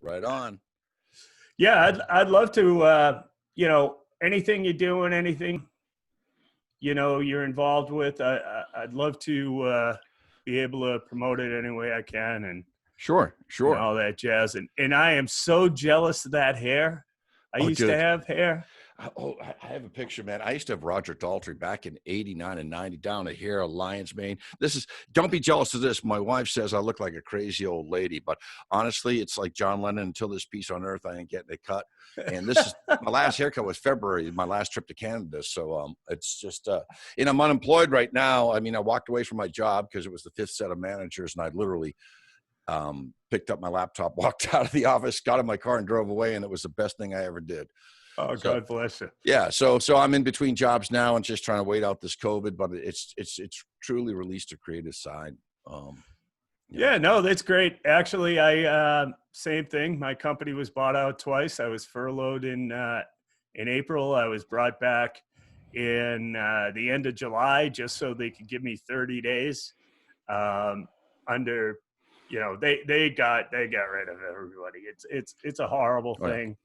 Right on. Yeah, I'd love to, anything you're doing, anything, you're involved with, I'd love to be able to promote it any way I can and Sure. all that jazz. And I am so jealous of that hair. I used to have hair. I have a picture, man. I used to have Roger Daltrey back in 89 and 90 down here, a lion's mane. Don't be jealous of this. My wife says I look like a crazy old lady, but honestly, it's like John Lennon, until there's peace on earth, I ain't getting it cut. And this is my last haircut was February, my last trip to Canada. So it's just, and I'm unemployed right now. I mean, I walked away from my job because it was the fifth set of managers, and I literally picked up my laptop, walked out of the office, got in my car and drove away. And it was the best thing I ever did. Oh, God bless you. Yeah. So I'm in between jobs now and just trying to wait out this COVID, but it's truly released a creative side. Yeah, no, that's great. Actually, same thing. My company was bought out twice. I was furloughed in April. I was brought back in the end of July, just so they could give me 30 days under, they got rid of everybody. It's a horrible thing.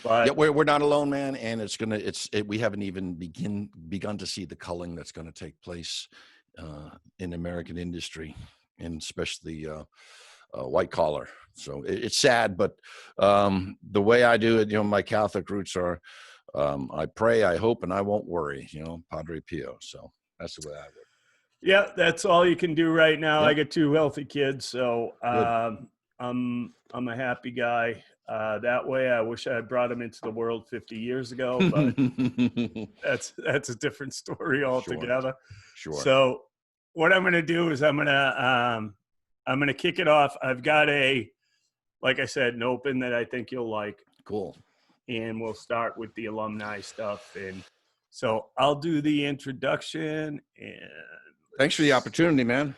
But yeah, we're not alone, man, and we haven't even begun to see the culling that's going to take place in American industry, and especially white collar. So it's sad, but the way I do it, my Catholic roots are I pray, I hope, and I won't worry. Padre Pio. So that's the way I would. Yeah, that's all you can do right now. Yep. I got 2 healthy kids, so I'm a happy guy. That way, I wish I had brought him into the world 50 years ago, but that's a different story altogether. Sure. So what I'm going to do is I'm going to kick it off. I've got like I said, an open that I think you'll like. Cool. And we'll start with the alumni stuff. And so I'll do the introduction. And thanks for the opportunity, man.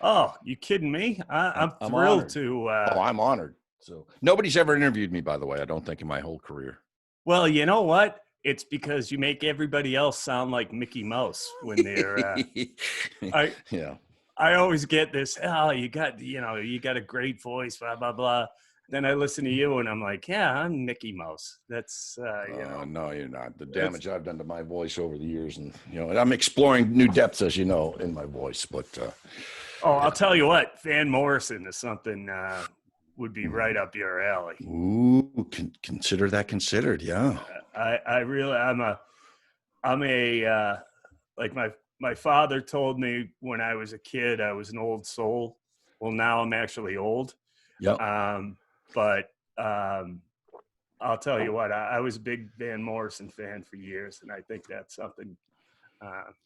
Oh, you kidding me? I'm thrilled honored. to. I'm honored. So nobody's ever interviewed me, by the way. I don't think in my whole career. Well, you know what? It's because you make everybody else sound like Mickey Mouse when they're. I always get this. Oh, you got a great voice, blah blah blah. Then I listen to you, and I'm like, yeah, I'm Mickey Mouse. That's No, you're not. The damage I've done to my voice over the years, and I'm exploring new depths, as you know, in my voice. But I'll tell you what, Van Morrison is something would be right up your alley. Ooh, consider that considered. Yeah. I'm a like my father told me when I was a kid, I was an old soul. Well, now I'm actually old. Yeah. But I'll tell you what, I was a big Van Morrison fan for years, and I think that's something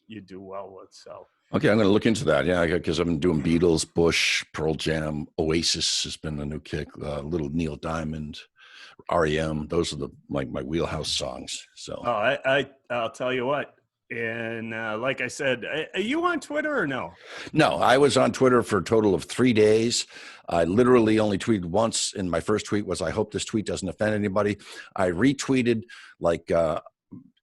you do well with. So. Okay, I'm going to look into that. Yeah, because I've been doing Beatles, Bush, Pearl Jam, Oasis has been a new kick. Little Neil Diamond, REM. Those are my wheelhouse songs. So. I'll tell you what. And like I said, are you on Twitter or no? No, I was on Twitter for a total of 3 days. I literally only tweeted once, and my first tweet was, I hope this tweet doesn't offend anybody. I retweeted like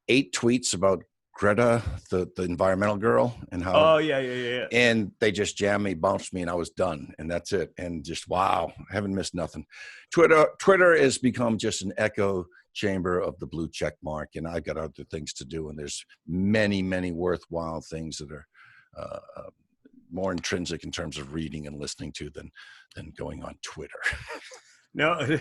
8 tweets about Greta, the environmental girl, and how. Oh, yeah. And they just jammed me, bounced me, and I was done. And that's it. And just, wow, I haven't missed nothing. Twitter has become just an echo chamber of the blue check mark, and I got other things to do. And there's many, many worthwhile things that are more intrinsic in terms of reading and listening to than going on Twitter. No,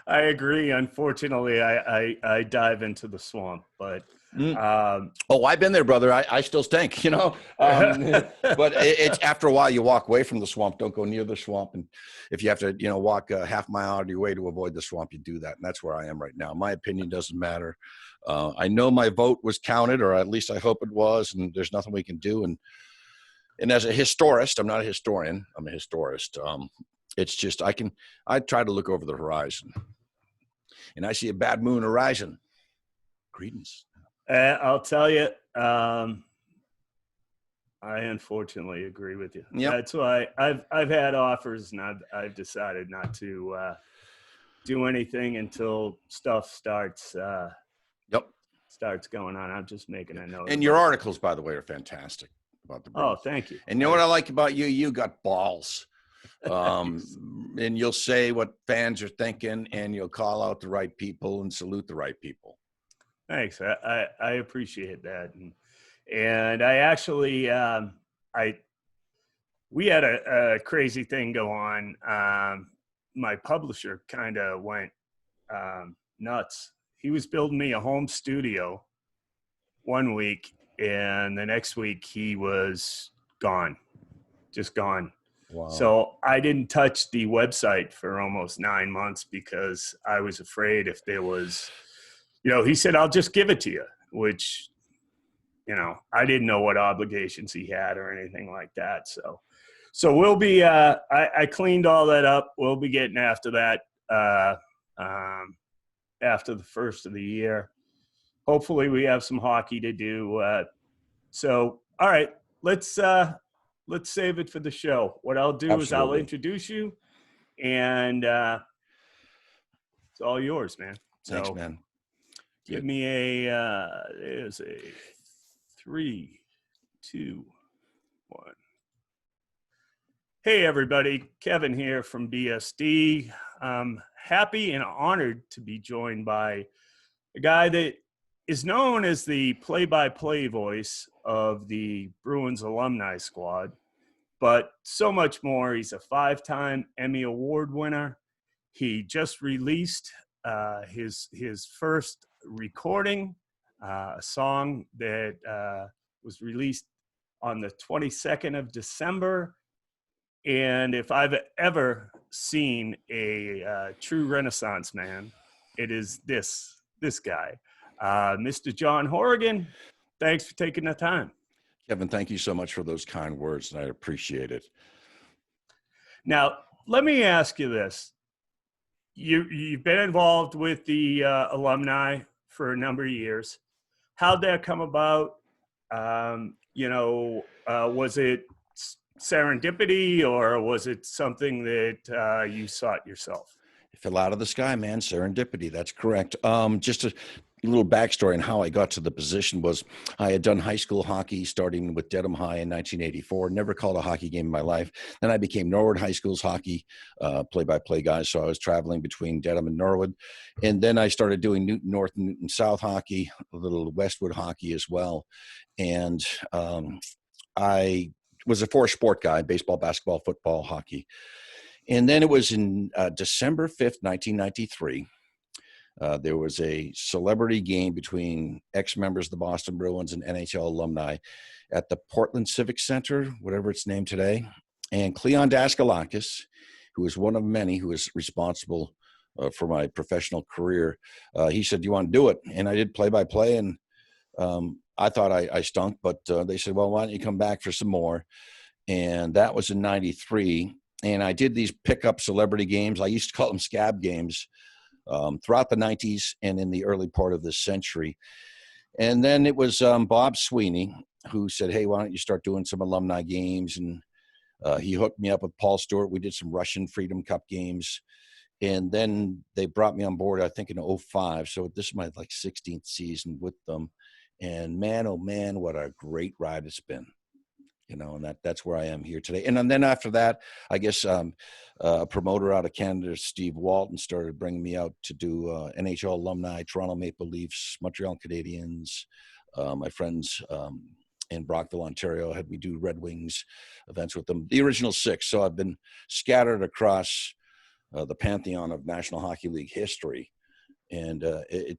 I agree. Unfortunately, I dive into the swamp, but I've been there, brother. I still stink, but it's after a while you walk away from the swamp. Don't go near the swamp. And if you have to, walk a half mile out of your way to avoid the swamp, you do that. And that's where I am right now. My opinion doesn't matter. I know my vote was counted, or at least I hope it was, and there's nothing we can do. And as a historist, I'm not a historian. I'm a historist. It's just, I try to look over the horizon, and I see a bad moon horizon. Credence. I'll tell you, I unfortunately agree with you. Yep. That's why I've had offers, and I've decided not to do anything until stuff starts going on. I'm just making a note. And your articles, by the way, are fantastic about the Bruins. Oh, thank you. And you know what I like about you? You got balls. And you'll say what fans are thinking, and you'll call out the right people and salute the right people. Thanks. I appreciate that. And I actually, we had a crazy thing go on. My publisher kind of went nuts. He was building me a home studio one week, and the next week he was gone, just gone. Wow. So I didn't touch the website for almost 9 months because I was afraid if there was, he said, I'll just give it to you, which, I didn't know what obligations he had or anything like that. So we'll be, I cleaned all that up. We'll be getting after that after the first of the year. Hopefully we have some hockey to do. So, all right, let's save it for the show. What I'll do is I'll introduce you, and it's all yours, man. Thanks, man. Give me there's a 3, 2, 1. Hey, everybody. Kevin here from BSD. I'm happy and honored to be joined by a guy that is known as the play-by-play voice of the Bruins alumni squad, but so much more. He's a 5-time Emmy Award winner. He just released his first recording, a song that was released on the 22nd of December. And if I've ever seen a true Renaissance man, it is this guy. Mr. John Horrigan, thanks for taking the time. Kevin, thank you so much for those kind words, and I appreciate it. Now, let me ask you this. You've been involved with the alumni for a number of years. How'd that come about? Was it serendipity, or was it something that you sought yourself? It fell out of the sky, man. Serendipity. That's correct. Just a little backstory on how I got to the position was I had done high school hockey starting with Dedham High in 1984. Never called a hockey game in my life. Then I became Norwood High School's hockey play-by-play guy. So I was traveling between Dedham and Norwood. And then I started doing Newton North and Newton South hockey, a little Westwood hockey as well. And I was a four-sport guy: baseball, basketball, football, hockey. And then it was in December 5th, 1993. There was a celebrity game between ex-members of the Boston Bruins and NHL alumni at the Portland Civic Center, whatever it's named today. And Cleon Daskalakis, who was one of many who was responsible for my professional career, he said, "Do you want to do it?" And I did play-by-play, and I thought I stunk, but they said, "Well, why don't you come back for some more?" And that was in 93. And I did these pickup celebrity games. I used to call them scab games throughout the 90s and in the early part of this century. And then it was Bob Sweeney who said, "Hey, why don't you start doing some alumni games?" And he hooked me up with Paul Stewart. We did some Russian Freedom Cup games. And then they brought me on board, I think, in 05. So this is my 16th season with them. And man, oh man, what a great ride it's been. And that's where I am here today. And then after that, I guess a promoter out of Canada, Steve Walton, started bringing me out to do NHL alumni, Toronto Maple Leafs, Montreal Canadiens. My friends in Brockville, Ontario, had me do Red Wings events with them, the original 6. So I've been scattered across the pantheon of National Hockey League history. And the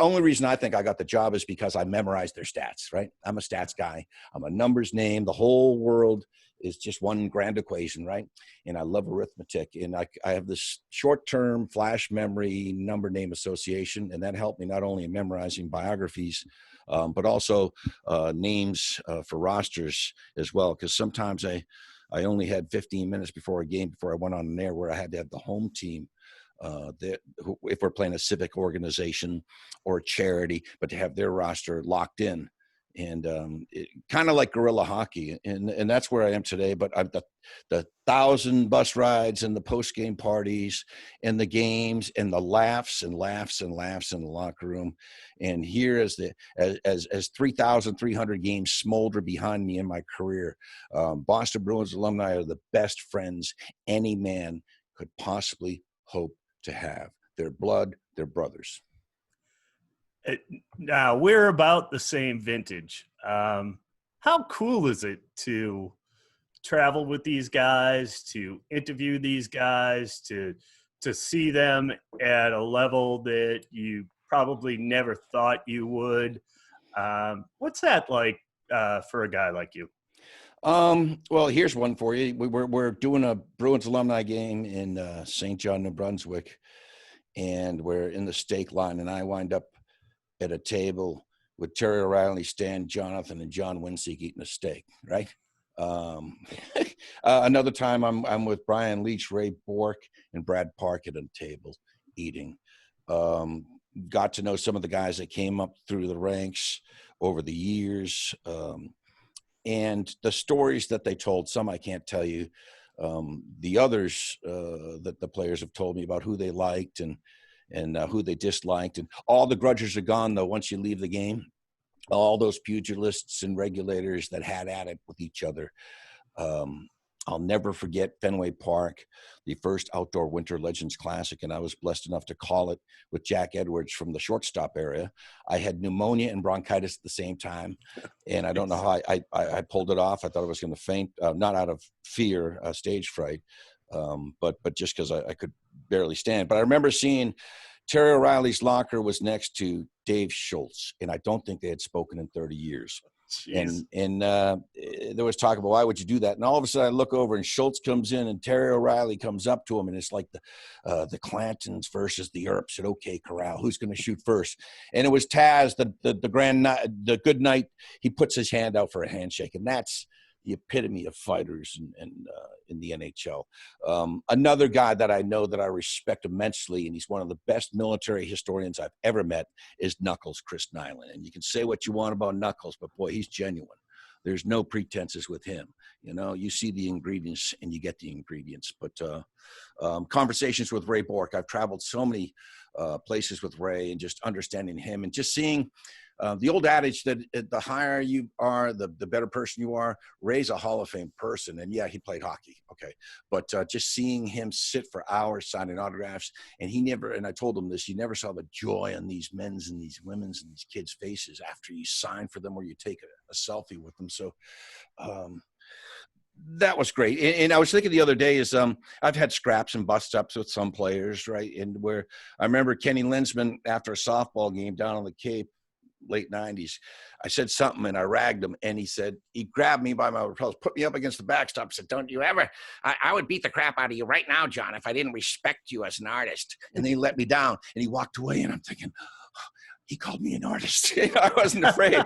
only reason I think I got the job is because I memorized their stats, right? I'm a stats guy. I'm a numbers name. The whole world is just one grand equation, right? And I love arithmetic. And I have this short-term flash memory number name association, and that helped me not only in memorizing biographies, but also names for rosters as well. Because sometimes I only had 15 minutes before a game before I went on an air where I had to have the home team. If we're playing a civic organization or a charity, but to have their roster locked in. and kind of like guerrilla hockey, and that's where I am today. But I've the 1,000 bus rides and the post game parties and the games and the laughs and laughs and laughs in the locker room, and here as 3,300 games smolder behind me in my career, Boston Bruins alumni are the best friends any man could possibly hope to have. Their blood, their brothers. Now we're about the same vintage. How cool is it to travel with these guys, to interview these guys, to see them at a level that you probably never thought you would? What's that like for a guy like you? Well, here's one for you. We're doing a Bruins alumni game in St. John, New Brunswick, and we're in the steak line, and I wind up at a table with Terry O'Reilly, Stan Jonathan, and John Winseek eating a steak, right? Another time I'm with Brian Leach, Ray Bork, and Brad Park at a table eating. Got to know some of the guys that came up through the ranks over the years, and the stories that they told. Some I can't tell you. The others that the players have told me about who they liked and who they disliked, and all the grudges are gone though once you leave the game. All those pugilists and regulators that had at it with each other. I'll never forget Fenway Park, the first outdoor Winter Legends Classic, and I was blessed enough to call it with Jack Edwards from the shortstop area. I had pneumonia and bronchitis at the same time, and I don't know how I pulled it off. I thought I was going to faint, not out of fear, stage fright, but just because I could barely stand. But I remember seeing Terry O'Reilly's locker was next to Dave Schultz, and I don't think they had spoken in 30 years. Jeez. And there was talk about why would you do that? And all of a sudden I look over and Schultz comes in and Terry O'Reilly comes up to him, and it's like the Clantons versus the Earps at OK Corral. Who's going to shoot first? And it was Taz, the good night. He puts his hand out for a handshake, and that's the epitome of fighters in the NHL. Another guy that I know that I respect immensely, and he's one of the best military historians I've ever met, is Knuckles, Chris Nyland. And you can say what you want about Knuckles, but boy, he's genuine. There's no pretenses with him. You know, you see the ingredients and you get the ingredients. But conversations with Ray Bork, I've traveled so many places with Ray, and just understanding him and just seeing the old adage that the higher you are, the better person you are. Ray's a Hall of Fame person, and yeah, he played hockey, okay, but just seeing him sit for hours signing autographs, and he never, and I told him this, you never saw the joy on these men's and these women's and these kids' faces after you sign for them or you take a selfie with them. So that was great. And I was thinking the other day is I've had scraps and bust ups with some players, right? And where I remember Kenny Linsman after a softball game down on the Cape, late 90s, I said something and I ragged him, and he grabbed me by my lapels, put me up against the backstop, said, "Don't you ever, I would beat the crap out of you right now, John, if I didn't respect you as an artist." And then he let me down and he walked away, and I'm thinking, he called me an artist. I wasn't afraid.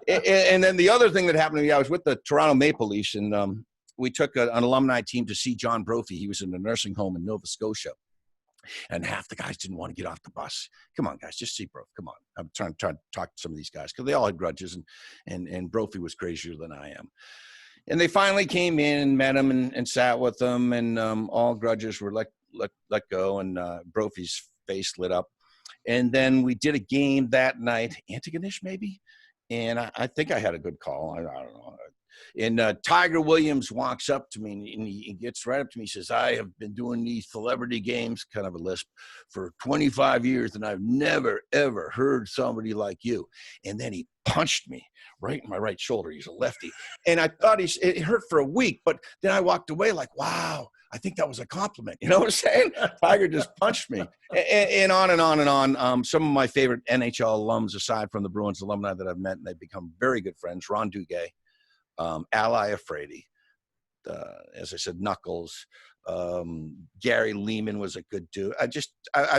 And then the other thing that happened to me, I was with the Toronto Maple Leafs, and we took an alumni team to see John Brophy. He was in a nursing home in Nova Scotia. And half the guys didn't want to get off the bus. Come on, guys, just see Brophy. Come on. I'm trying to talk to some of these guys because they all had grudges, and Brophy was crazier than I am. And they finally came in and met him and sat with them, and all grudges were let go, and Brophy's face lit up. And then we did a game that night, Antigonish maybe, and I think I had a good call. I don't know. And Tiger Williams walks up to me, and he gets right up to me. He says, "I have been doing these celebrity games," kind of a lisp, "for 25 years, and I've never, ever heard somebody like you." And then he punched me right in my right shoulder. He's a lefty. And I thought it hurt for a week, but then I walked away like, wow, I think that was a compliment. You know what I'm saying? Tiger just punched me. And on and on and on. Some of my favorite NHL alums, aside from the Bruins alumni that I've met, and they've become very good friends, Ron Duguay, Ally Afraidy, as I said, Knuckles, Gary Lehman was a good dude. I've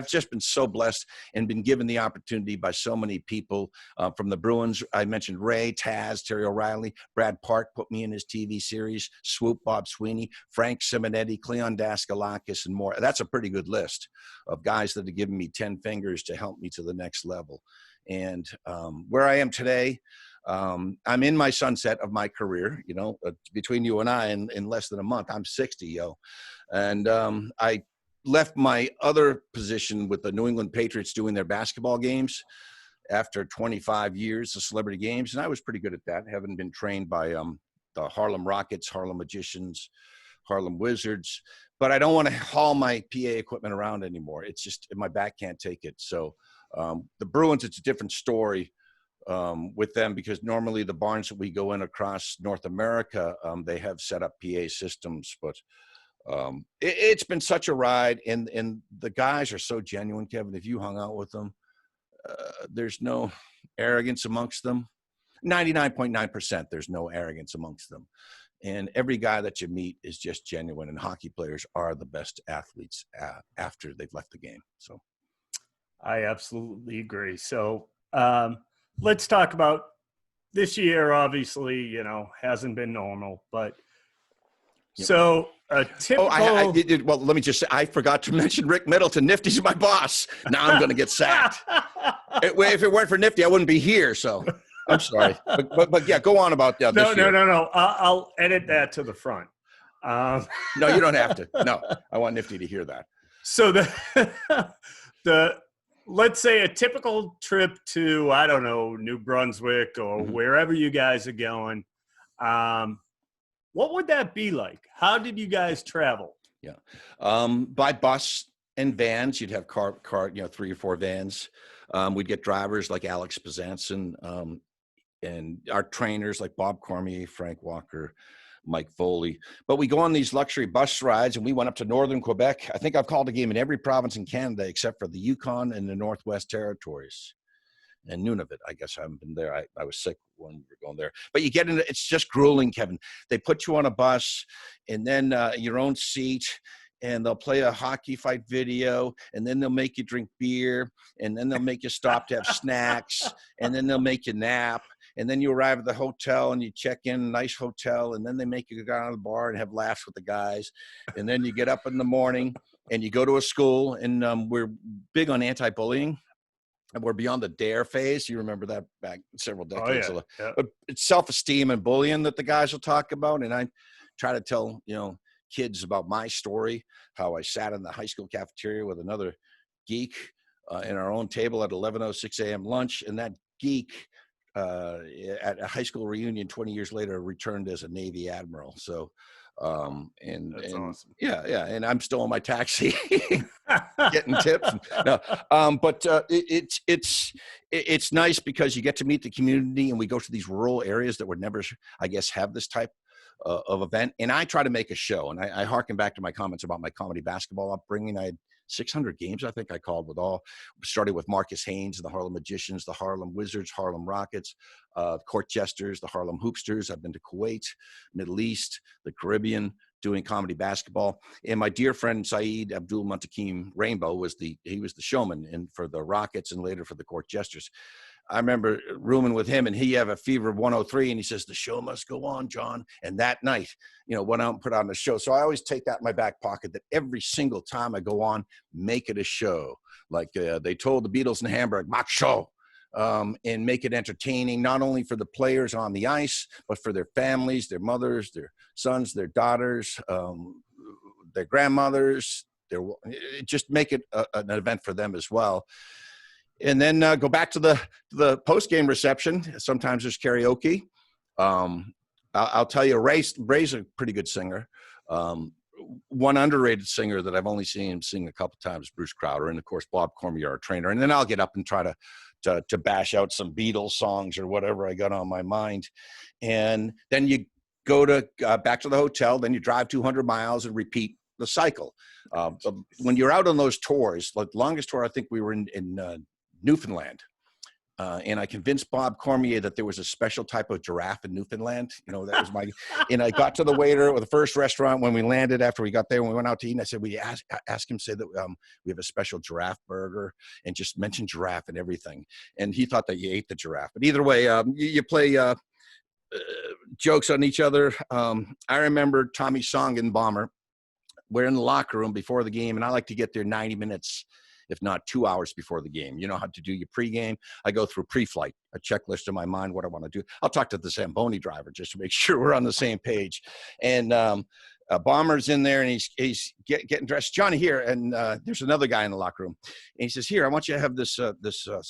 just been so blessed and been given the opportunity by so many people from the Bruins. I mentioned Ray, Taz, Terry O'Reilly, Brad Park put me in his TV series, Swoop, Bob Sweeney, Frank Simonetti, Cleon Daskalakis, and more. That's a pretty good list of guys that have given me 10 fingers to help me to the next level. And where I am today, I'm in my sunset of my career, between you and I in less than a month. I'm 60, yo. And I left my other position with the New England Patriots doing their basketball games after 25 years of celebrity games. And I was pretty good at that, having been trained by the Harlem Rockets, Harlem Magicians, Harlem Wizards. But I don't want to haul my PA equipment around anymore. It's just, my back can't take it. So the Bruins, it's a different story with them, because normally the barns that we go in across North America, they have set up PA systems, but it's been such a ride, and the guys are so genuine, Kevin. If you hung out with them, there's no arrogance amongst them. 99.9%, there's no arrogance amongst them. And every guy that you meet is just genuine, and hockey players are the best athletes after they've left the game. So I absolutely agree. So let's talk about this year. Obviously, hasn't been normal, but so a typical. Well, let me just say, I forgot to mention Rick Middleton. Nifty's my boss. Now I'm going to get sacked. If it weren't for Nifty, I wouldn't be here. So I'm sorry, but yeah, go on about that. No. I'll edit that to the front. No, you don't have to. No, I want Nifty to hear that. So let's say a typical trip to, I don't know, New Brunswick or wherever you guys are going. What would that be like? How did you guys travel? Yeah. By bus and vans. You'd have car, 3 or 4 vans. We'd get drivers like Alex Pazanson, and our trainers like Bob Cormier, Frank Walker, Mike Foley. But we go on these luxury bus rides, and we went up to northern Quebec. I think I've called a game in every province in Canada except for the Yukon and the Northwest Territories. And Nunavut, I guess I haven't been there. I was sick when we were going there. But you get into, it's just grueling, Kevin. They put you on a bus, and then your own seat, and they'll play a hockey fight video, and then they'll make you drink beer, and then they'll make you stop to have snacks, and then they'll make you nap. And then you arrive at the hotel and you check in, a nice hotel, and then they make you go down to the bar and have laughs with the guys. And then you get up in the morning and you go to a school, and we're big on anti-bullying. And we're beyond the dare phase. You remember that back several decades ago. Yeah. But it's self-esteem and bullying that the guys will talk about. And I try to tell, kids about my story, how I sat in the high school cafeteria with another geek in our own table at 11:06 a.m. lunch. And that geek at a high school reunion 20 years later returned as a Navy admiral. So that's awesome. Yeah. And I'm still in my taxi getting tips. But it's nice because you get to meet the community, and we go to these rural areas that would never, I guess, have this type of event. And I try to make a show, and I harken back to my comments about my comedy basketball upbringing. I had 600 games, I think I called, started with Marcus Haynes, the Harlem Magicians, the Harlem Wizards, Harlem Rockets, Court Jesters, the Harlem Hoopsters. I've been to Kuwait, Middle East, the Caribbean, doing comedy basketball. And my dear friend Saeed Abdul Muntakim Rainbow was the showman, and for the Rockets and later for the Court Jesters. I remember rooming with him, and he had a fever of 103, and he says, "The show must go on, John." And that night, went out and put on the show. So I always take that in my back pocket, that every single time I go on, make it a show. Like they told the Beatles in Hamburg, "Mach show," and make it entertaining, not only for the players on the ice, but for their families, their mothers, their sons, their daughters, their grandmothers. Just make it an event for them as well. And then go back to the post-game reception. Sometimes there's karaoke. I'll tell you, Ray's a pretty good singer. One underrated singer that I've only seen him sing a couple times, Bruce Crowder, and of course Bob Cormier, our trainer. And then I'll get up and try to bash out some Beatles songs or whatever I got on my mind. And then you go to back to the hotel. Then you drive 200 miles and repeat the cycle. When you're out on those tours, like the longest tour, I think we were in Newfoundland. And I convinced Bob Cormier that there was a special type of giraffe in Newfoundland. That was my, and I got to the waiter with the first restaurant when we landed after we got there, when we went out to eat. And I said, we ask him, say that we have a special giraffe burger, and just mention giraffe and everything. And he thought that you ate the giraffe. But either way, you play jokes on each other. I remember Tommy Song and Bomber. We're in the locker room before the game, and I like to get there 90 minutes if not 2 hours before the game. You know how to do your pregame. I go through pre-flight, a checklist in my mind, what I want to do. I'll talk to the Zamboni driver just to make sure we're on the same page. And Bomber's in there, and he's getting dressed. Johnny here, and there's another guy in the locker room. And he says, "Here, I want you to have this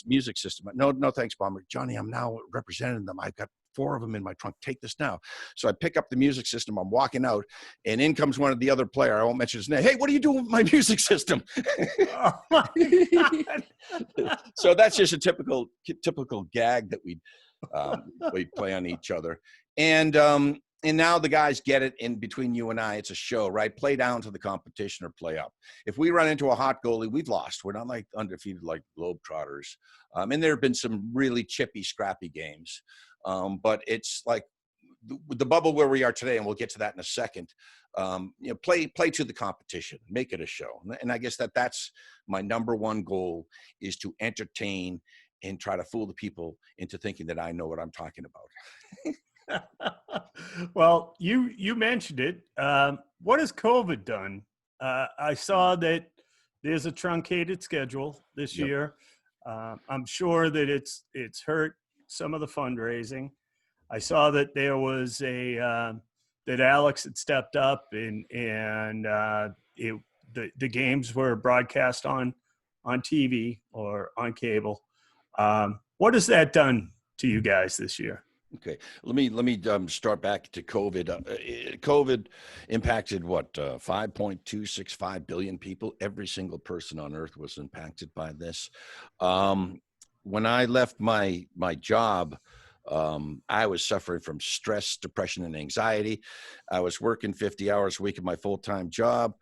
music system." No, thanks, Bomber. Johnny, I'm now representing them. I've got 4 of them in my trunk. Take this now. So I pick up the music system. I'm walking out, and in comes one of the other player. I won't mention his name. "Hey, what are you doing with my music system?" Oh my God. So that's just a typical gag that we play on each other. And now the guys get it. In between you and I, it's a show, right? Play down to the competition or play up. If we run into a hot goalie, we've lost. We're not like undefeated like Globetrotters. And there have been some really chippy, scrappy games. But it's like the bubble where we are today, and we'll get to that in a second. Play to the competition, make it a show. And I guess that's my number one goal, is to entertain and try to fool the people into thinking that I know what I'm talking about. Well, you mentioned it. What has COVID done? I saw that there's a truncated schedule this year. I'm sure that it's hurt some of the fundraising. I saw that there was that Alex had stepped up and the games were broadcast on TV or on cable. What has that done to you guys this year? Okay, let me start back to COVID. COVID impacted 5.265 billion people. Every single person on earth was impacted by this. When I left my job, I was suffering from stress, depression, and anxiety. I was working 50 hours a week in my full-time job,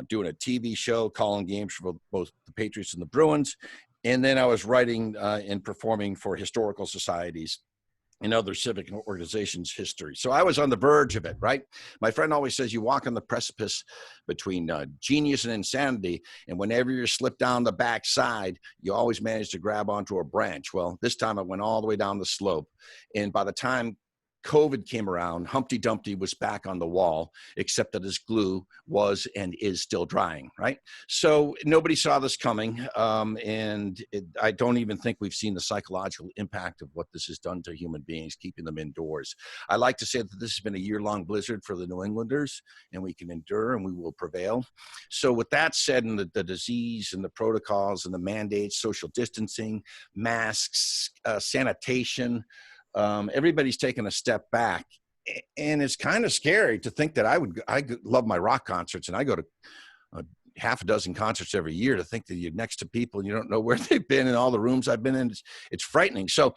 doing a TV show, calling games for both the Patriots and the Bruins. And then I was writing and performing for historical societies and other civic organizations' history. So I was on the verge of it, right? My friend always says you walk on the precipice between genius and insanity, and whenever you slip down the backside, you always manage to grab onto a branch. Well, this time I went all the way down the slope, and by the time COVID came around, Humpty Dumpty was back on the wall, except that his glue was and is still drying, right? So nobody saw this coming, I don't even think we've seen the psychological impact of what this has done to human beings, keeping them indoors. I like to say that this has been a year-long blizzard for the New Englanders, and we can endure and we will prevail. So with that said, and the disease and the protocols and the mandates, social distancing, masks, sanitation, everybody's taken a step back, and it's kind of scary to think that I love my rock concerts, and I go to half a dozen concerts every year, to think that you're next to people and you don't know where they've been in all the rooms I've been in. It's frightening. So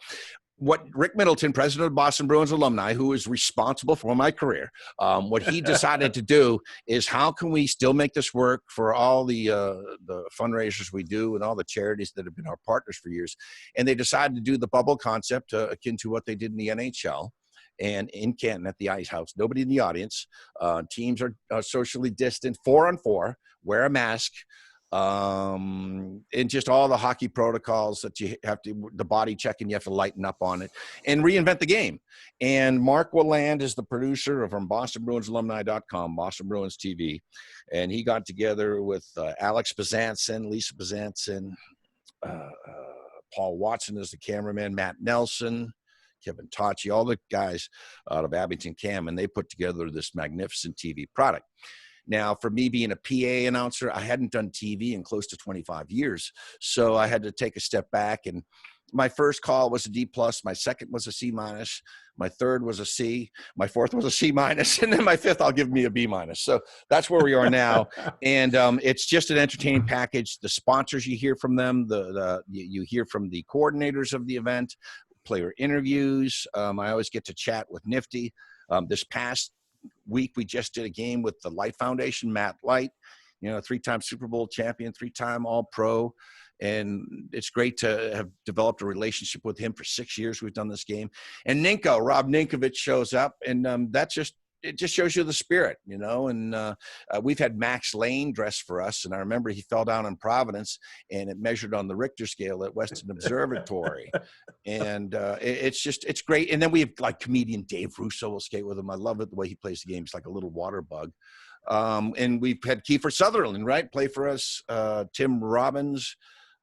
what Rick Middleton, president of Boston Bruins alumni, who is responsible for my career, what he decided to do is, how can we still make this work for all the fundraisers we do and all the charities that have been our partners for years? And they decided to do the bubble concept, akin to what they did in the NHL. And in Canton at the Ice House, nobody in the audience. Teams are socially distant, 4-on-4, wear a mask. And just all the hockey protocols that you have to, the body checking, you have to lighten up on it and reinvent the game. And Mark Willand is the producer from BostonBruinsAlumni.com, Boston Bruins TV. And he got together with Alex Bezanson, Lisa Bezanson, Paul Watson is the cameraman, Matt Nelson, Kevin Tachi, all the guys out of Abington Cam, and they put together this magnificent TV product. Now, for me being a PA announcer, I hadn't done TV in close to 25 years. So I had to take a step back, and my first call was a D+, my second was a C-, my third was a C, my fourth was a C-, and then my fifth, I'll give me a B-. So that's where we are now. And it's just an entertaining package. The sponsors, you hear from them, you hear from the coordinators of the event, player interviews. I always get to chat with Nifty. This past week, we just did a game with the Light Foundation, Matt Light, 3-time Super Bowl champion, 3-time All-Pro. And it's great to have developed a relationship with him for 6 years. We've done this game. And Rob Ninkovich shows up, and it just shows you the spirit, and we've had Max Lane dress for us. And I remember he fell down in Providence, and it measured on the Richter scale at Weston Observatory. And it's great. And then we have like comedian Dave Russo will skate with him. I love it, the way he plays the game. He's like a little water bug. And we've had Kiefer Sutherland, right, play for us, Tim Robbins,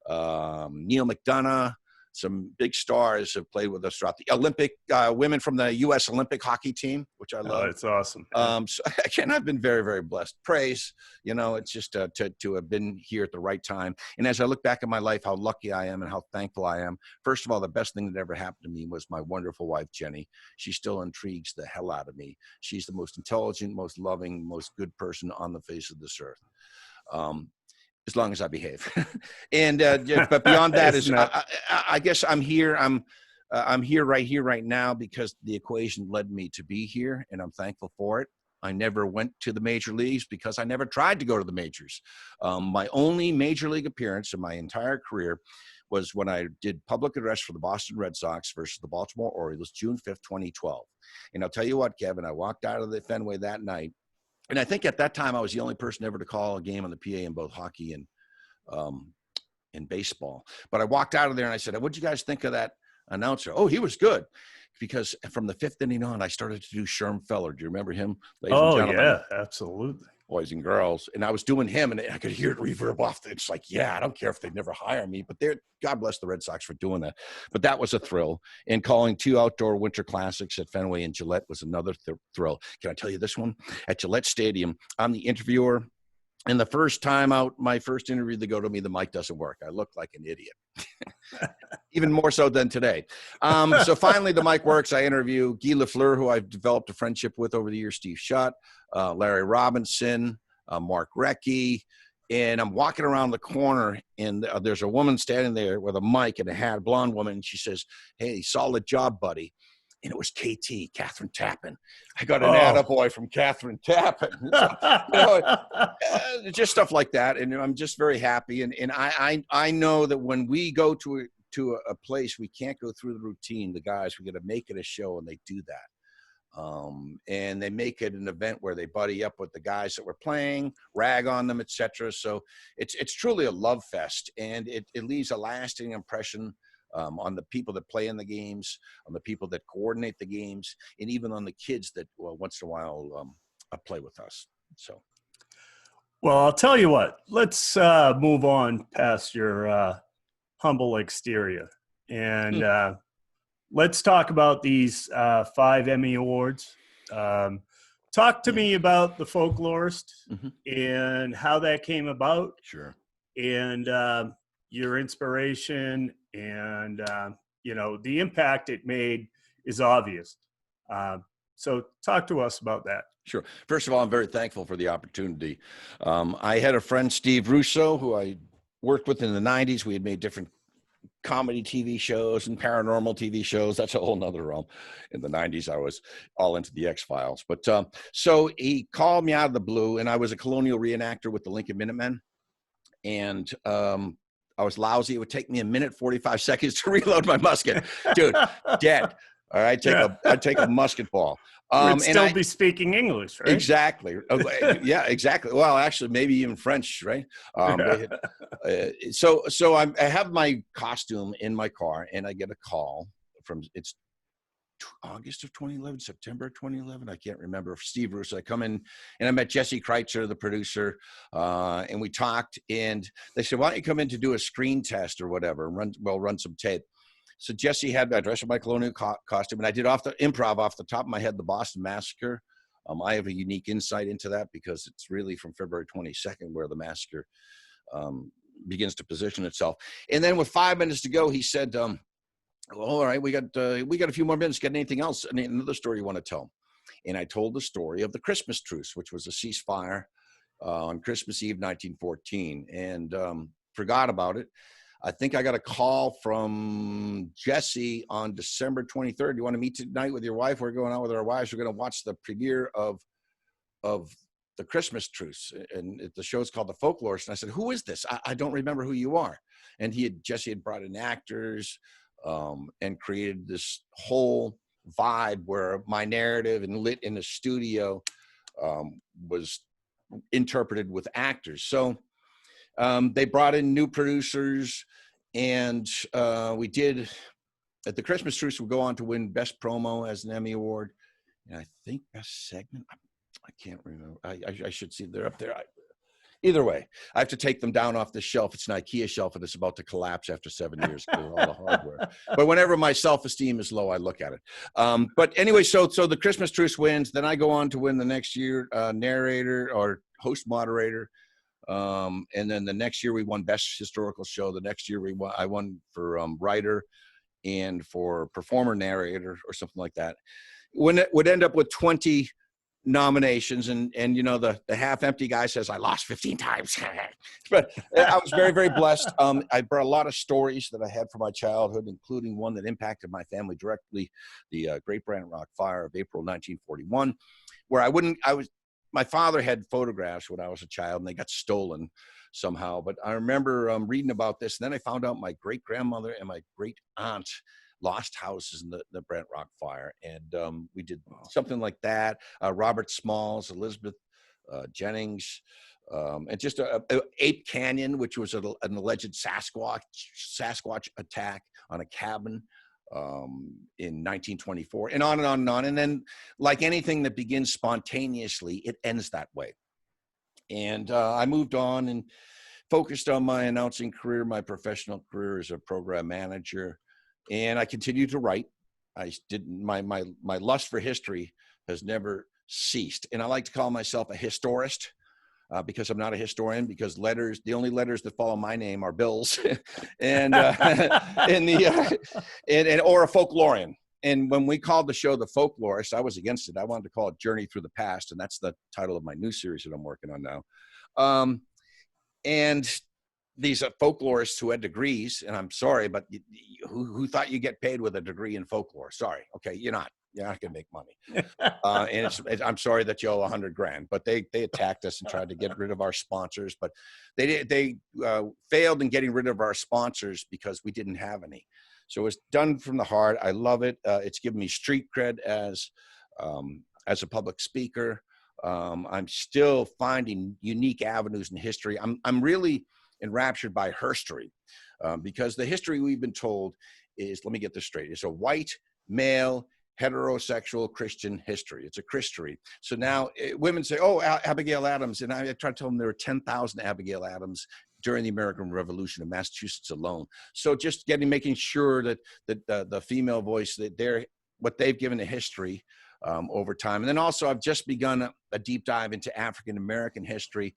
Neil McDonough. Some big stars have played with us throughout the Olympic women from the U.S. Olympic hockey team, which I love. Oh, it's awesome. So again, I've been very, very blessed. Praise, it's just to have been here at the right time. And as I look back at my life, how lucky I am and how thankful I am. First of all, the best thing that ever happened to me was my wonderful wife, Jenny. She still intrigues the hell out of me. She's the most intelligent, most loving, most good person on the face of this earth. As long as I behave. And but beyond that is I guess I'm here. I'm here right now because the equation led me to be here, and I'm thankful for it. I never went to the major leagues because I never tried to go to the majors. My only major league appearance in my entire career was when I did public address for the Boston Red Sox versus the Baltimore Orioles, June 5th, 2012. And I'll tell you what, Kevin, I walked out of the Fenway that night. And I think at that time I was the only person ever to call a game on the PA in both hockey and baseball. But I walked out of there and I said, "What'd you guys think of that announcer?" "Oh, he was good." Because from the 5th inning on, I started to do Sherm Feller. Do you remember him, ladies and gentlemen? Yeah, absolutely. Boys and girls. And I was doing him, and I could hear it reverb off. It's like, yeah, I don't care if they never hire me, but God bless the Red Sox for doing that. But that was a thrill. And calling 2 outdoor winter classics at Fenway and Gillette was another thrill. Can I tell you this one? At Gillette Stadium, I'm the interviewer. And the first time out, my first interview, they go to me, the mic doesn't work. I look like an idiot, even more so than today. So finally, the mic works. I interview Guy Lafleur, who I've developed a friendship with over the years, Steve Schutt, Larry Robinson, Mark Recchi. And I'm walking around the corner, and there's a woman standing there with a mic and a hat, a blonde woman. And she says, "Hey, solid job, buddy." And it was KT, Catherine Tappan. I got an attaboy from Catherine Tappan. So, just stuff like that. And I'm just very happy. And I know that when we go to a place, we can't go through the routine. The guys, we got to make it a show, and they do that. And they make it an event where they buddy up with the guys that we're playing, rag on them, etc. So it's truly a love fest, and it leaves a lasting impression on the people that play in the games, on the people that coordinate the games, and even on the kids that once in a while play with us. So, well, I'll tell you what. Let's move on past your humble exterior, and let's talk about these 5 Emmy Awards. Talk to me about The Folklorist and how that came about. Sure. And your inspiration and, the impact it made is obvious. So talk to us about that. Sure. First of all, I'm very thankful for the opportunity. I had a friend, Steve Russo, who I worked with in the 90s. We had made different comedy TV shows and paranormal TV shows. That's a whole nother realm. In the 90s, I was all into the X-Files. But so he called me out of the blue, and I was a colonial reenactor with the Lincoln Minutemen. And I was lousy. It would take me 1:45 seconds to reload my musket. Dude, dead. All right, I'd take a musket ball. We'd still be speaking English, right? Exactly. Yeah, exactly. Well, actually, maybe even French, right? So I have my costume in my car, and I get a call from August of 2011, September of 2011. I can't remember. Steve Russo. I come in, and I met Jesse Kreitzer, the producer, and we talked. And they said, "Why don't you come in to do a screen test or whatever? Run some tape." So Jesse had my dress in my colonial costume, and I did improv off the top of my head, the Boston Massacre. I have a unique insight into that because it's really from February 22nd where the massacre begins to position itself. And then with 5 minutes to go, he said, "All right, we got a few more minutes. Got anything else? Another story you want to tell?" And I told the story of the Christmas truce, which was a ceasefire on Christmas Eve, 1914, and forgot about it. I think I got a call from Jesse on December 23rd. "You want to meet tonight with your wife? We're going out with our wives. We're going to watch the premiere of the Christmas truce, and the show's called The Folklorist." And I said, "Who is this? I don't remember who you are." And Jesse had brought in actors and created this whole vibe where my narrative and lit in the studio was interpreted with actors. So they brought in new producers, and we did at the Christmas truce. We'll go on to win Best Promo as an Emmy Award, and I think Best Segment. I can't remember. I should see they're up there. Either way, I have to take them down off the shelf. It's an IKEA shelf, and it's about to collapse after 7 years because of all the hardware. But whenever my self-esteem is low, I look at it. But anyway, so the Christmas Truce wins. Then I go on to win the next year narrator or host moderator. And then the next year we won Best Historical Show. The next year I won for writer and for performer narrator or something like that. When it would end up with 20 nominations, and you know, the half empty guy says I lost 15 times. But I was very, very blessed. I brought a lot of stories that I had from my childhood, including one that impacted my family directly, the Great Brant Rock Fire of April 1941, where my father had photographs when I was a child and they got stolen somehow. But I remember reading about this, and then I found out my great grandmother and my great aunt lost houses in the Brant Rock Fire. And we did something like that. Robert Smalls, Elizabeth Jennings, and just Ape Canyon, which was an alleged Sasquatch attack on a cabin in 1924, and on and on and on. And then, like anything that begins spontaneously, it ends that way. And I moved on and focused on my announcing career, my professional career as a program manager. And I continued to write. I didn't. My lust for history has never ceased. And I like to call myself a historist because I'm not a historian. Because the only letters that follow my name are bills, and or a folklorian. And when we called the show The Folklorist, I was against it. I wanted to call it Journey Through the Past, and that's the title of my new series that I'm working on now. And these folklorists who had degrees, and I'm sorry, but who thought you get paid with a degree in folklore? Sorry. Okay. You're not going to make money. And I'm sorry that you owe $100,000, but they attacked us and tried to get rid of our sponsors, but they failed in getting rid of our sponsors because we didn't have any. So it's done from the heart. I love it. It's given me street cred as a public speaker. I'm still finding unique avenues in history. I'm really enraptured by herstory, because the history we've been told is, let me get this straight, it's a white, male, heterosexual Christian history. It's a Christory. So now women say, oh, Abigail Adams. And I try to tell them there were 10,000 Abigail Adams during the American Revolution in Massachusetts alone. So just making sure that the female voice, that what they've given to history over time. And then also I've just begun a deep dive into African-American history.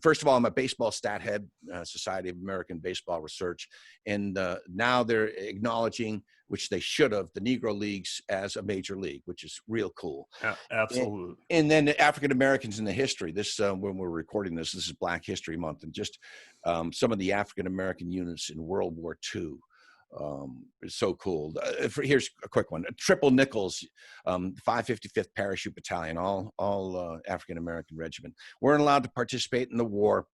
First of all, I'm a baseball stat head, Society of American Baseball Research. And now they're acknowledging, which they should have, the Negro Leagues as a major league, which is real cool. Absolutely. And then the African Americans in the history. This, when we're recording this is Black History Month, and just some of the African American units in World War II. It's so cool. Here's a quick one. Triple Nichols, 555th Parachute Battalion, all African-American regiment, weren't allowed to participate in the war.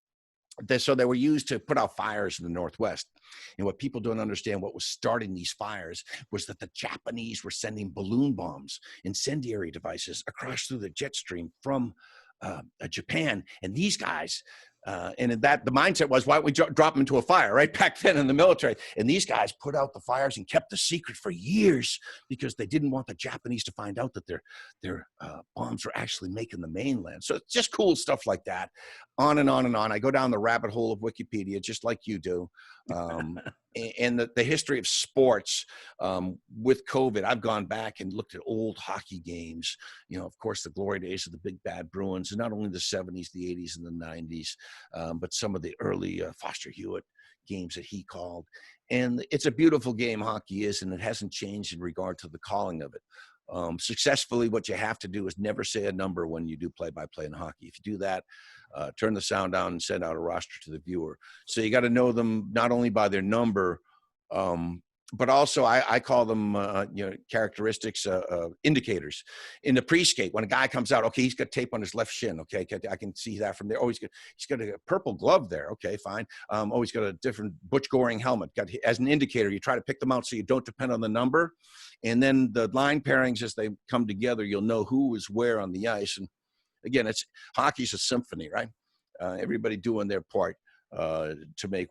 So they were used to put out fires in the Northwest. And what people don't understand, what was starting these fires was that the Japanese were sending balloon bombs, incendiary devices across through the jet stream from Japan. And these guys, and the mindset was, why don't we drop them into a fire, right? Back then in the military. And these guys put out the fires and kept the secret for years because they didn't want the Japanese to find out that their bombs were actually making the mainland. So it's just cool stuff like that. On and on and on. I go down the rabbit hole of Wikipedia, just like you do. And the history of sports with COVID, I've gone back and looked at old hockey games. You know, of course, the glory days of the Big Bad Bruins, and not only the 70s, the 80s, and the 90s, but some of the early Foster Hewitt games that he called. And it's a beautiful game, hockey is, and it hasn't changed in regard to the calling of it. Successfully, what you have to do is never say a number when you do play-by-play in hockey. If you do that, turn the sound down and send out a roster to the viewer. So you got to know them not only by their number, but also I call them characteristics, indicators. In the pre-skate, when a guy comes out, okay, he's got tape on his left shin. Okay, I can see that from there. Oh, he's got a purple glove there. Okay, fine. Oh, he's got a different Butch Goring helmet. As an indicator, you try to pick them out so you don't depend on the number. And then the line pairings, as they come together, you'll know who is where on the ice. And again, hockey's a symphony, right? Everybody doing their part to make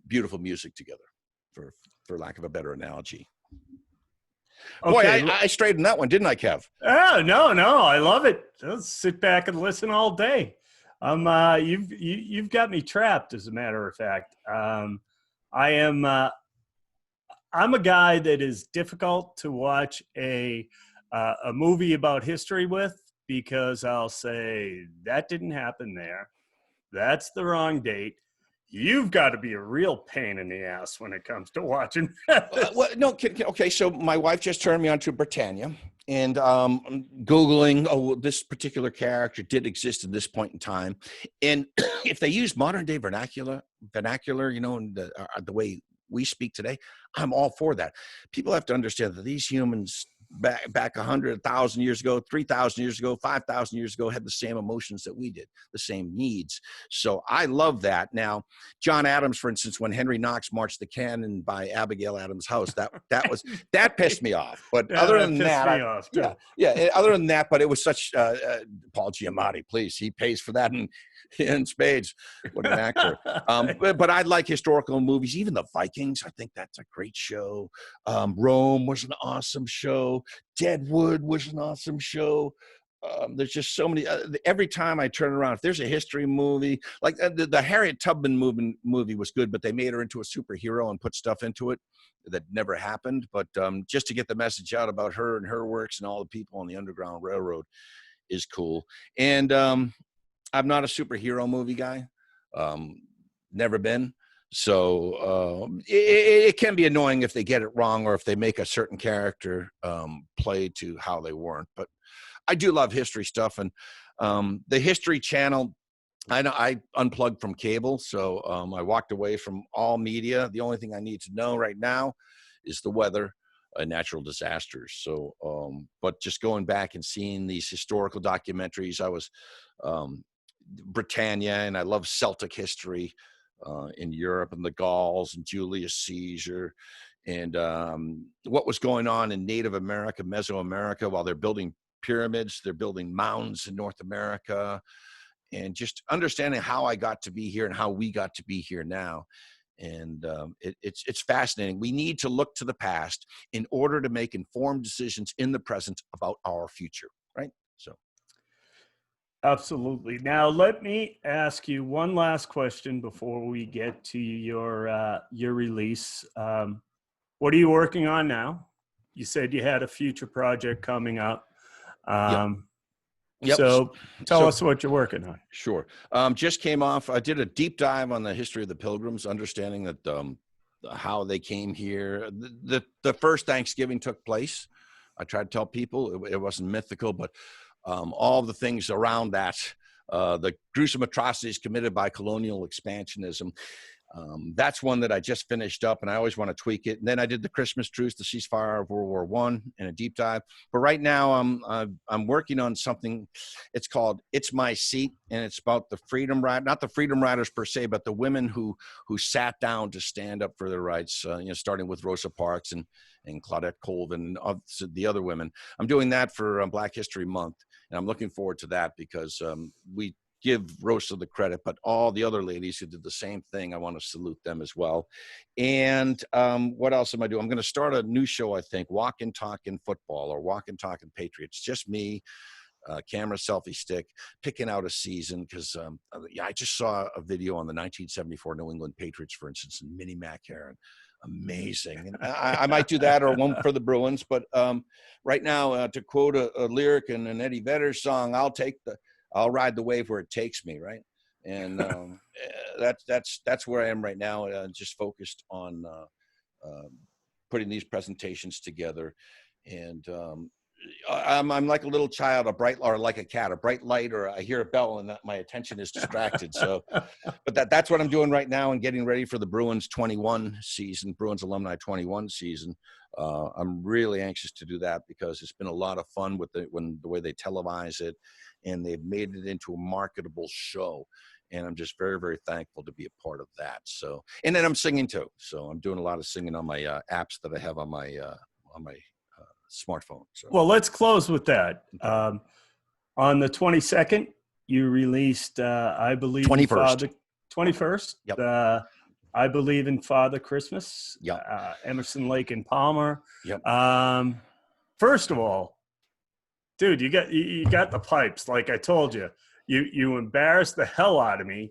beautiful music together, for lack of a better analogy. Boy, Okay. I straightened that one, didn't I, Kev? Oh, no, I love it. Let's sit back and listen all day. You've got me trapped, as a matter of fact. I am, I'm a guy that is difficult to watch a movie about history with, because I'll say that didn't happen there. That's the wrong date. You've got to be a real pain in the ass when it comes to watching this. Well, no, okay. So my wife just turned me on to Britannia, and I'm Googling, oh, this particular character did exist at this point in time. And if they use modern day vernacular, you know, and the way we speak today, I'm all for that. People have to understand that these humans back 100,000 years ago, 3,000 years ago, 5,000 years ago had the same emotions that we did, the same needs. So I love that. Now, John Adams, for instance, when Henry Knox marched the cannon by Abigail Adams' house, that pissed me off. But Yeah, other than pissed that, me off too. other than that, but it was such Paul Giamatti, please, he pays for that in spades. What an actor. But I like historical movies, even the Vikings. I think that's a great show. Rome was an awesome show. Deadwood was an awesome show. There's just so many. Every time I turn around, if there's a history movie, like the Harriet Tubman movie was good, but they made her into a superhero and put stuff into it that never happened. But just to get the message out about her and her works and all the people on the Underground Railroad is cool. And I'm not a superhero movie guy. Never been. So it can be annoying if they get it wrong or if they make a certain character play to how they weren't. But I do love history stuff. And the History Channel, I unplugged from cable. So I walked away from all media. The only thing I need to know right now is the weather, natural disasters. So, but just going back and seeing these historical documentaries, I was Britannia, and I love Celtic history in Europe and the Gauls and Julius Caesar and what was going on in Native America, Mesoamerica, while they're building pyramids, they're building mounds in North America, and just understanding how I got to be here and how we got to be here now. And it's fascinating. We need to look to the past in order to make informed decisions in the present about our future, right? So. Absolutely. Now, let me ask you one last question before we get to your release. What are you working on now? You said you had a future project coming up. Yep. So tell us what you're working on. Sure. Just came off. I did a deep dive on the history of the Pilgrims, understanding that how they came here. The first Thanksgiving took place. I tried to tell people it wasn't mythical, but all the things around that, the gruesome atrocities committed by colonial expansionism. That's one that I just finished up, and I always want to tweak it. And then I did the Christmas truce, the ceasefire of World War I, and a deep dive. But right now, I'm working on something. It's called "It's My Seat," and it's about the freedom ride, not the freedom riders per se, but the women who sat down to stand up for their rights. Starting with Rosa Parks and Claudette Colvin and the other women. I'm doing that for Black History Month, and I'm looking forward to that because we give Rosa the credit, but all the other ladies who did the same thing, I want to salute them as well. And what else am I doing? I'm going to start a new show, I think, Walk and Talk in Football or Walk and Talk in Patriots. Just me, camera, selfie stick, picking out a season because I just saw a video on the 1974 New England Patriots, for instance, and Minnie Macaron. Amazing. And I might do that or one for the Bruins. But right now, to quote a lyric in an Eddie Vedder song, I'll ride the wave where it takes me, right? And that's where I am right now. Just focused on putting these presentations together, and I'm like a little child, or like a cat, a bright light, or I hear a bell, and my attention is distracted. So, but that's what I'm doing right now, and getting ready for the Bruins 21 season, Bruins alumni 21 season. I'm really anxious to do that because it's been a lot of fun with the way they televise it, and they've made it into a marketable show. And I'm just very, very thankful to be a part of that. So, and then I'm singing too. So I'm doing a lot of singing on my apps that I have on my smartphone. So. Well, let's close with that. On the 22nd, you released, I believe, 21st. 21st. Yep. I Believe in Father Christmas, Yeah. Emerson, Lake and Palmer. Yep. First of all, dude, you got the pipes. Like I told you, you embarrassed the hell out of me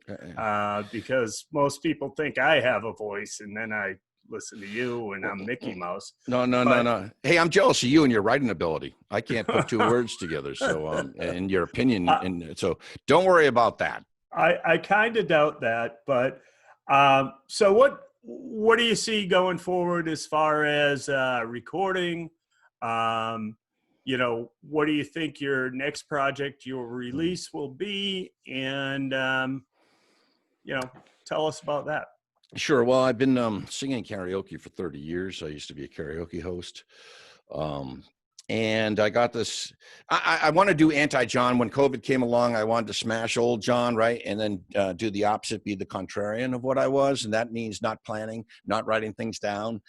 because most people think I have a voice, and then I listen to you and I'm Mickey Mouse. No. Hey, I'm jealous of you and your writing ability. I can't put two words together. So, and your opinion, and so don't worry about that. I kind of doubt that, but so what do you see going forward as far as recording? What do you think your next project you'll release will be? And tell us about that. Sure. Well, I've been singing karaoke for 30 years. I used to be a karaoke host. And I got this, I want to do anti-John. When COVID came along, I wanted to smash old John, right? And then do the opposite, be the contrarian of what I was. And that means not planning, not writing things down,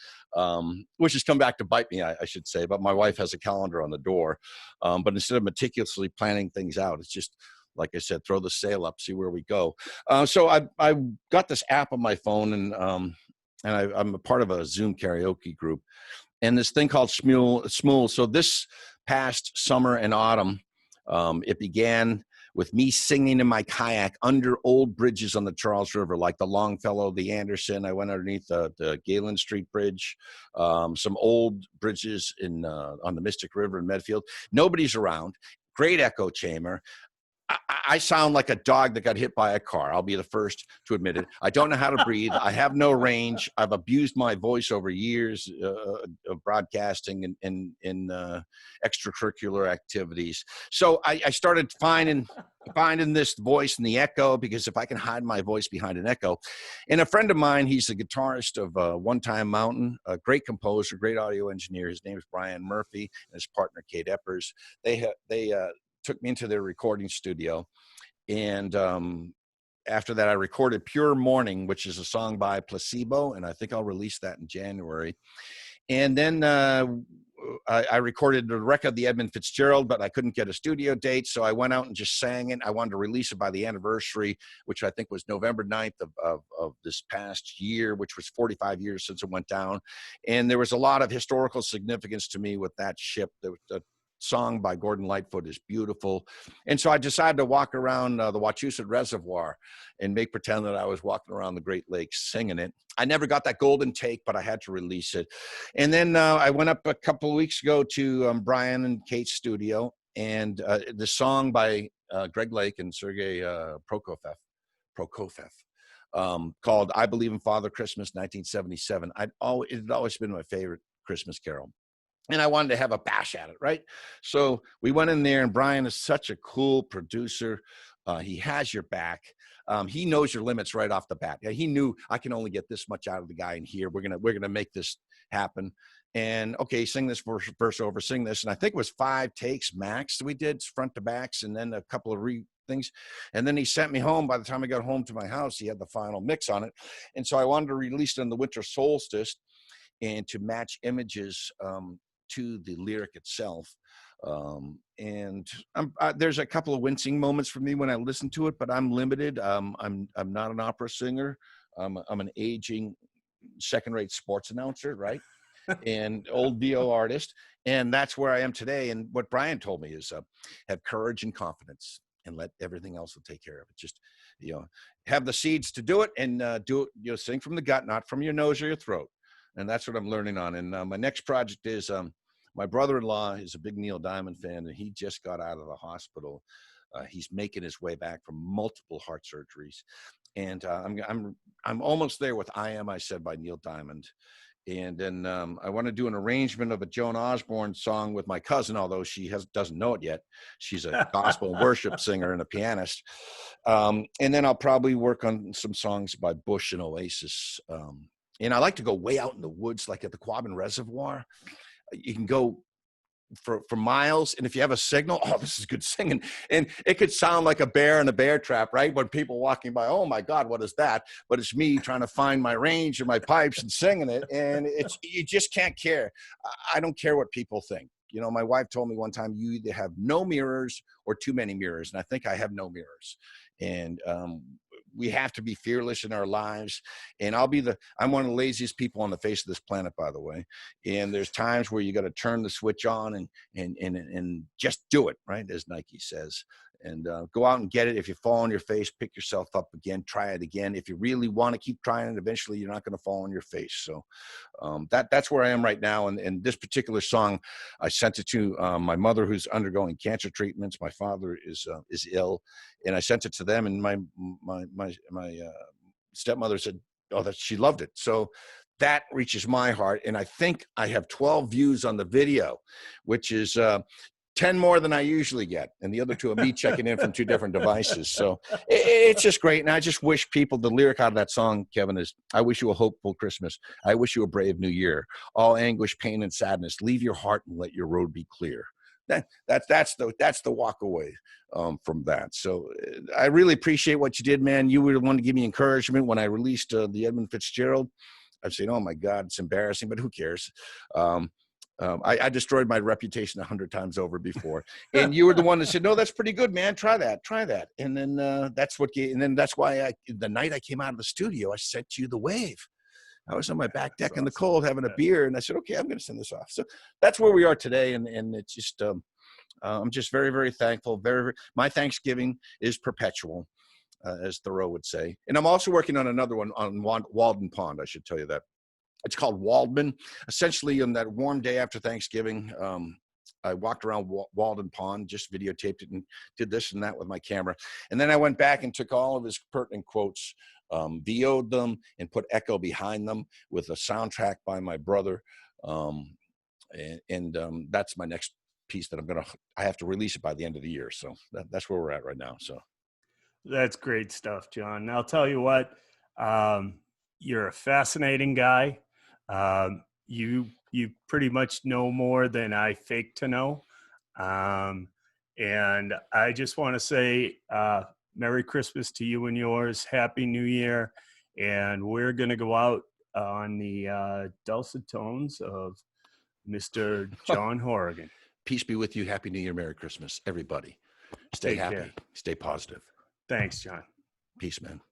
which has come back to bite me, I should say. But my wife has a calendar on the door. But instead of meticulously planning things out, it's just, like I said, throw the sail up, see where we go. So I got this app on my phone, and I'm a part of a Zoom karaoke group, and this thing called Smule. So this past summer and autumn, it began with me singing in my kayak under old bridges on the Charles River, like the Longfellow, the Anderson. I went underneath the Galen Street Bridge, some old bridges on the Mystic River in Medfield. Nobody's around. Great echo chamber. I sound like a dog that got hit by a car. I'll be the first to admit it. I don't know how to breathe. I have no range. I've abused my voice over years of broadcasting and extracurricular activities. So I started finding this voice in the echo, because if I can hide my voice behind an echo. And a friend of mine, he's the guitarist of One Time Mountain, a great composer, great audio engineer. His name is Brian Murphy, and his partner, Kate Eppers. They took me into their recording studio. And after that, I recorded Pure Morning, which is a song by Placebo. And I think I'll release that in January. And then I recorded the record of the Edmund Fitzgerald, but I couldn't get a studio date. So I went out and just sang it. I wanted to release it by the anniversary, which I think was November 9th of this past year, which was 45 years since it went down. And there was a lot of historical significance to me with that ship. The song by Gordon Lightfoot is beautiful. And so I decided to walk around the Wachusett Reservoir and make pretend that I was walking around the Great Lakes singing it. I never got that golden take, but I had to release it. And then I went up a couple of weeks ago to Brian and Kate's studio, and the song by Greg Lake and Sergei Prokofiev, called I Believe in Father Christmas, 1977. It had always been my favorite Christmas carol. And I wanted to have a bash at it, right? So we went in there, and Brian is such a cool producer. He has your back. He knows your limits right off the bat. Yeah, he knew I can only get this much out of the guy in here. We're gonna make this happen. And okay, sing this verse over, sing this. And I think it was 5 takes max we did, front to backs, and then a couple of things. And then he sent me home. By the time I got home to my house, he had the final mix on it. And so I wanted to release it on the winter solstice and to match images to the lyric itself. And there's a couple of wincing moments for me when I listen to it, but I'm limited. I'm not an opera singer. I'm an aging second-rate sports announcer, right? And old VO artist. And that's where I am today. And what Brian told me is have courage and confidence, and let everything else will take care of it. Just, have the seeds to do it, and do it, sing from the gut, not from your nose or your throat. And that's what I'm learning on. And my next project is my brother-in-law is a big Neil Diamond fan, and he just got out of the hospital. He's making his way back from multiple heart surgeries. And I'm almost there with I Am, I Said by Neil Diamond. And then I want to do an arrangement of a Joan Osborne song with my cousin, although she doesn't know it yet. She's a gospel worship singer and a pianist. And then I'll probably work on some songs by Bush and Oasis. And I like to go way out in the woods, like at the Quabbin Reservoir. You can go for miles, and if you have a signal, this is good singing. And it could sound like a bear in a bear trap, right? When people walking by, oh my God, what is that? But it's me trying to find my range and my pipes and singing it. And you just can't care. I don't care what people think. My wife told me one time, you either have no mirrors or too many mirrors. And I think I have no mirrors. And we have to be fearless in our lives. And I'm one of the laziest people on the face of this planet, by the way. And there's times where you got to turn the switch on and just do it, right? As Nike says. And go out and get it. If you fall on your face, pick yourself up again, try it again. If you really want to keep trying it, eventually you're not going to fall on your face. So that's where I am right now. And this particular song, I sent it to my mother, who's undergoing cancer treatments. My father is ill, and I sent it to them. And my stepmother said, "Oh, that she loved it." So that reaches my heart. And I think I have 12 views on the video, which is 10 more than I usually get. And the other 2 are me checking in from 2 different devices. So it's just great. And I just wish people, the lyric out of that song, Kevin, is, I wish you a hopeful Christmas. I wish you a brave new year. All anguish, pain, and sadness, leave your heart and let your road be clear. That's the walk away from that. So I really appreciate what you did, man. You were the one to give me encouragement when I released the Edmund Fitzgerald. I've said, oh my God, it's embarrassing, but who cares? I destroyed my reputation 100 times over before, and you were the one that said, "No, that's pretty good, man. Try that." And then that's why the night I came out of the studio, I sent you the wave. I was on my back deck in the cold having a beer, and I said, "Okay, I'm going to send this off." So that's where we are today, and it's just I'm just very, very thankful. My Thanksgiving is perpetual, as Thoreau would say, and I'm also working on another one on Walden Pond. I should tell you that. It's called Waldman. Essentially, on that warm day after Thanksgiving, I walked around Walden Pond, just videotaped it and did this and that with my camera. And then I went back and took all of his pertinent quotes, VO'd them, and put echo behind them with a soundtrack by my brother. That's my next piece that I have to release it by the end of the year. So that's where we're at right now. So that's great stuff, John. I'll tell you what, you're a fascinating guy. You pretty much know more than I fake to know. And I just want to say, Merry Christmas to you and yours. Happy New Year. And we're going to go out on the dulcet tones of Mr. John Horrigan. Peace be with you. Happy New Year. Merry Christmas, everybody. Stay happy. Stay positive. Thanks, John. Peace, man.